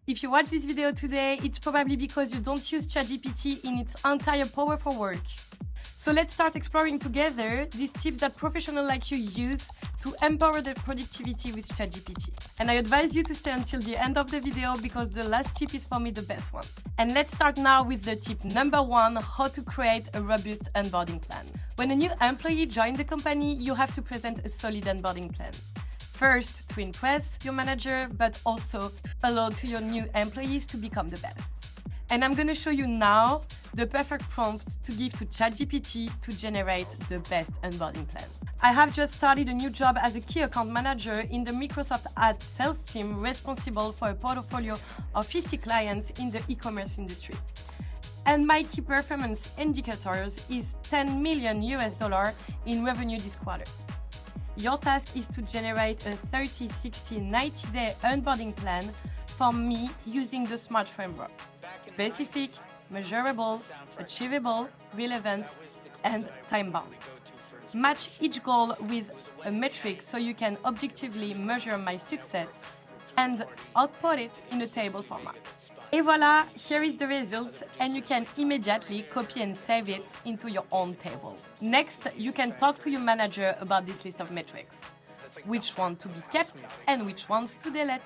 If you watch this video today, it's probably because you don't use ChatGPT in its entire power for work. So let's start exploring together these tips that professionals like you use to empower their productivity with ChatGPT. And I advise you to stay until the end of the video because the last tip is for me the best one. And let's start now with the tip number 1, how to create a robust onboarding plan. When a new employee joins the company, you have to present a solid onboarding plan. First, to impress your manager, but also to allow to your new employees to become the best. And I'm going to show you now the perfect prompt to give to ChatGPT to generate the best onboarding plan. I have just started a new job as a key account manager in the Microsoft Ad sales team responsible for a portfolio of 50 clients in the e-commerce industry. And my key performance indicators is $10 million in revenue this quarter. Your task is to generate a 30, 60, 90-day onboarding plan from me using the SMART framework. Specific, measurable, achievable, relevant, and time-bound. Match each goal with a metric so you can objectively measure my success and output it in a table format. Et voilà, here is the result, and you can immediately copy and save it into your own table. Next, you can talk to your manager about this list of metrics, which one to be kept and which ones to delete.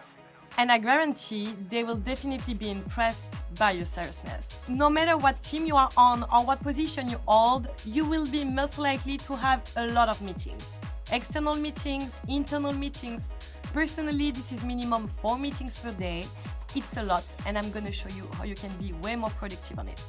And I guarantee they will definitely be impressed by your seriousness. No matter what team you are on or what position you hold, you will be most likely to have a lot of meetings. External meetings, internal meetings. Personally, this is minimum 4 meetings per day. It's a lot, and I'm going to show you how you can be way more productive on it.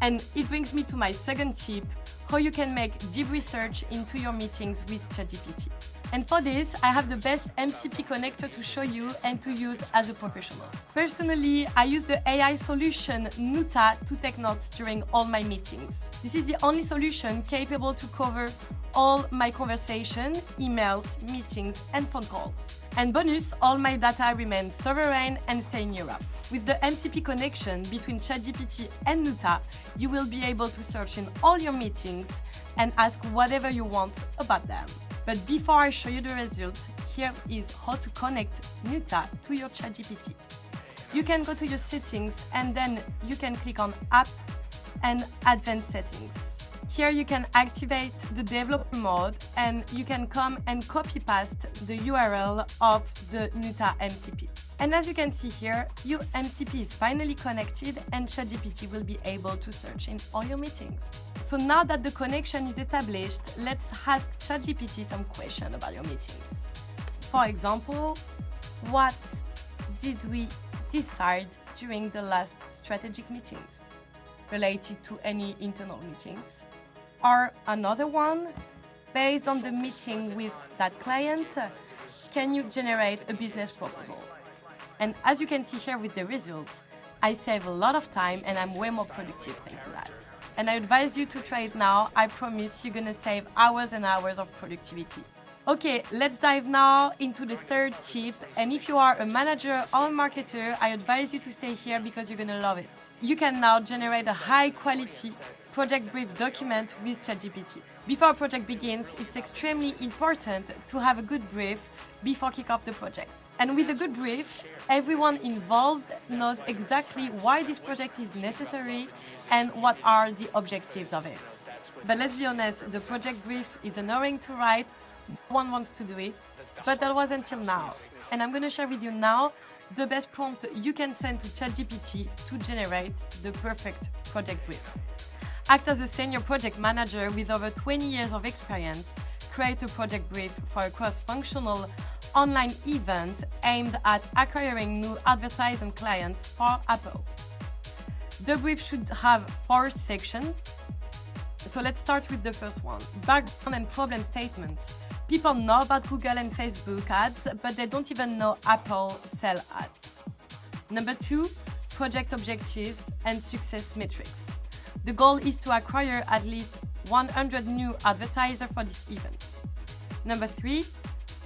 And it brings me to my second tip, how you can make deep research into your meetings with ChatGPT. And for this, I have the best MCP connector to show you and to use as a professional. Personally, I use the AI solution Noota to take notes during all my meetings. This is the only solution capable to cover all my conversation, emails, meetings, and phone calls. And bonus, all my data remains sovereign and stay in Europe. With the MCP connection between ChatGPT and Noota, you will be able to search in all your meetings and ask whatever you want about them. But before I show you the results, here is how to connect Noota to your ChatGPT. You can go to your settings and then you can click on App and Advanced Settings. Here you can activate the developer mode and you can come and copy paste the URL of the Noota MCP. And as you can see here, your MCP is finally connected and ChatGPT will be able to search in all your meetings. So now that the connection is established, let's ask ChatGPT some questions about your meetings. For example, what did we decide during the last strategic meetings related to any internal meetings? Or another one, based on the meeting with that client, can you generate a business proposal? And as you can see here with the results, I save a lot of time and I'm way more productive thanks to that. And I advise you to try it now. I promise you're gonna save hours and hours of productivity. Okay, let's dive now into the third tip. And if you are a manager or a marketer, I advise you to stay here because you're gonna love it. You can now generate a high quality project brief document with ChatGPT. Before a project begins, it's extremely important to have a good brief before kick off the project. And with a good brief, everyone involved knows exactly why this project is necessary and what are the objectives of it. But let's be honest, the project brief is annoying to write, no one wants to do it, but that was until now. And I'm going to share with you now the best prompt you can send to ChatGPT to generate the perfect project brief. Act as a senior project manager with over 20 years of experience. Create a project brief for a cross-functional online event aimed at acquiring new advertising clients for Apple. The brief should have 4 sections. So let's start with the first one, background and problem statement. People know about Google and Facebook ads, but they don't even know Apple sell ads. Number 2, project objectives and success metrics. The goal is to acquire at least 100 new advertisers for this event. Number 3,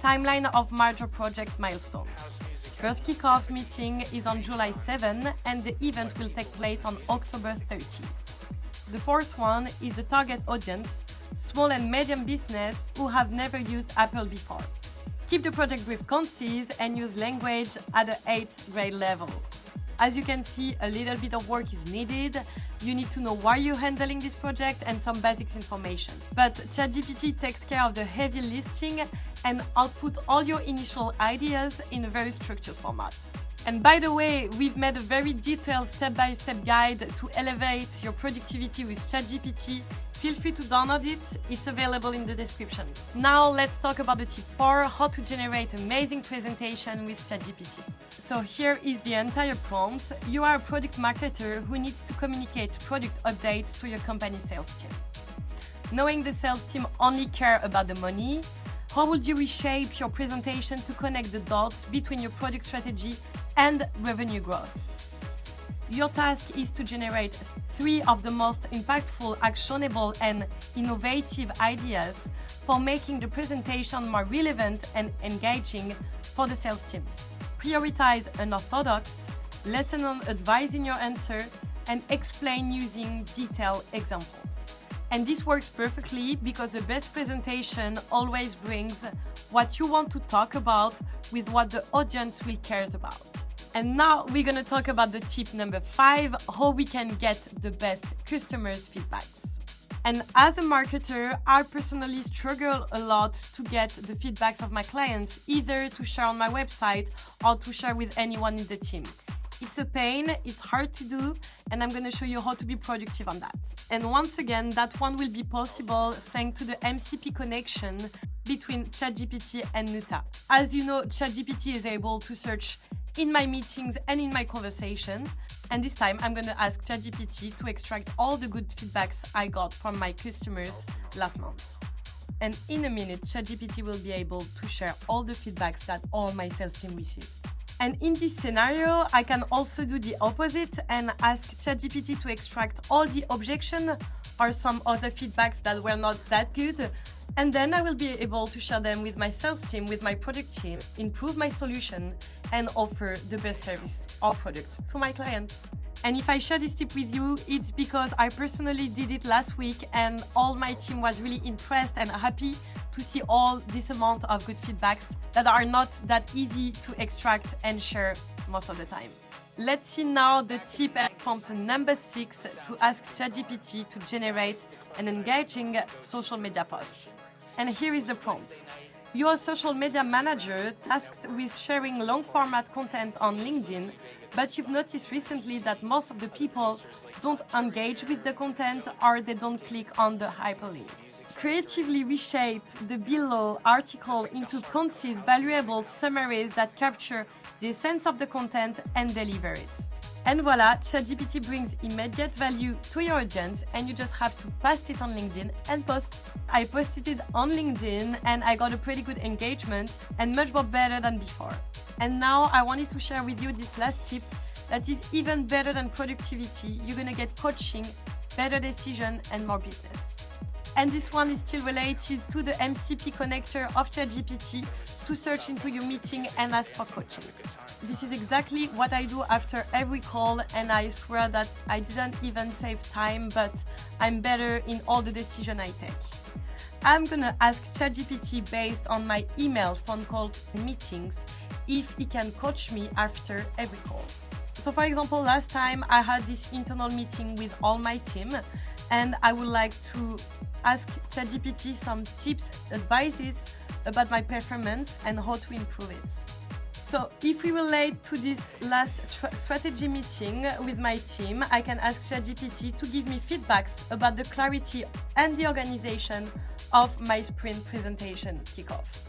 timeline of major project milestones. First kickoff meeting is on July 7 and the event will take place on October 30th. The fourth one is the target audience, small and medium business who have never used Apple before. Keep the project brief concise and use language at the 8th grade level. As you can see, a little bit of work is needed. You need to know why you're handling this project and some basics information. But ChatGPT takes care of the heavy listing and output all your initial ideas in a very structured format. And by the way, we've made a very detailed step-by-step guide to elevate your productivity with ChatGPT. Feel free to download it, it's available in the description. Now let's talk about the tip 4, how to generate amazing presentation with ChatGPT. So here is the entire prompt. You are a product marketer who needs to communicate product updates to your company sales team. Knowing the sales team only care about the money, how would you reshape your presentation to connect the dots between your product strategy and revenue growth? Your task is to generate 3 of the most impactful, actionable, and innovative ideas for making the presentation more relevant and engaging for the sales team. Prioritize unorthodox, lesson on advice in your answer, and explain using detailed examples. And this works perfectly because the best presentation always brings what you want to talk about with what the audience will care about. And now we're gonna talk about the tip number 5, how we can get the best customers' feedbacks. And as a marketer, I personally struggle a lot to get the feedbacks of my clients, either to share on my website or to share with anyone in the team. It's a pain, it's hard to do, and I'm gonna show you how to be productive on that. And once again, that one will be possible thanks to the MCP connection between ChatGPT and Noota. As you know, ChatGPT is able to search in my meetings and in my conversation. And this time I'm gonna ask ChatGPT to extract all the good feedbacks I got from my customers last month. And in a minute, ChatGPT will be able to share all the feedbacks that all my sales team received. And in this scenario, I can also do the opposite and ask ChatGPT to extract all the objection or some other feedbacks that were not that good. And then I will be able to share them with my sales team, with my product team, improve my solution, and offer the best service or product to my clients. And if I share this tip with you, it's because I personally did it last week and all my team was really impressed and happy to see all this amount of good feedbacks that are not that easy to extract and share most of the time. Let's see now the tip and prompt number 6 to ask ChatGPT to generate an engaging social media post. And here is the prompt. You're a social media manager tasked with sharing long format content on LinkedIn, but you've noticed recently that most of the people don't engage with the content or they don't click on the hyperlink. Creatively reshape the below article into concise, valuable summaries that capture the essence of the content and deliver it. And voila, ChatGPT brings immediate value to your audience and you just have to paste it on LinkedIn and post. I posted it on LinkedIn and I got a pretty good engagement and much more better than before. And now I wanted to share with you this last tip that is even better than productivity. You're gonna get coaching, better decision and more business. And this one is still related to the MCP connector of ChatGPT to search into your meeting and ask for coaching. This is exactly what I do after every call and I swear that I didn't even save time, but I'm better in all the decisions I take. I'm gonna ask ChatGPT based on my email, phone calls, and meetings if he can coach me after every call. So for example, last time I had this internal meeting with all my team and I would like to ask ChatGPT some tips, advices about my performance and how to improve it. So if we relate to this last strategy meeting with my team, I can ask ChatGPT to give me feedbacks about the clarity and the organization of my sprint presentation kickoff.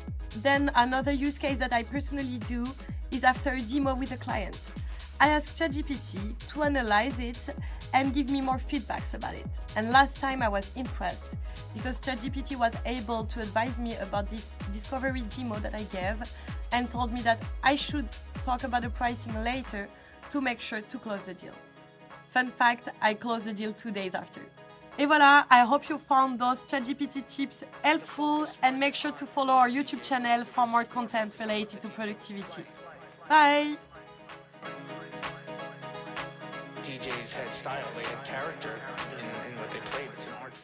Then another use case that I personally do is after a demo with a client. I ask ChatGPT to analyze it and give me more feedbacks about it. And last time I was impressed because ChatGPT was able to advise me about this discovery demo that I gave and told me that I should talk about the pricing later to make sure to close the deal. Fun fact, I closed the deal 2 days after. Et voilà, I hope you found those ChatGPT tips helpful and make sure to follow our YouTube channel for more content related to productivity. Bye! DJs had style, they had character in what they played. It's an art form.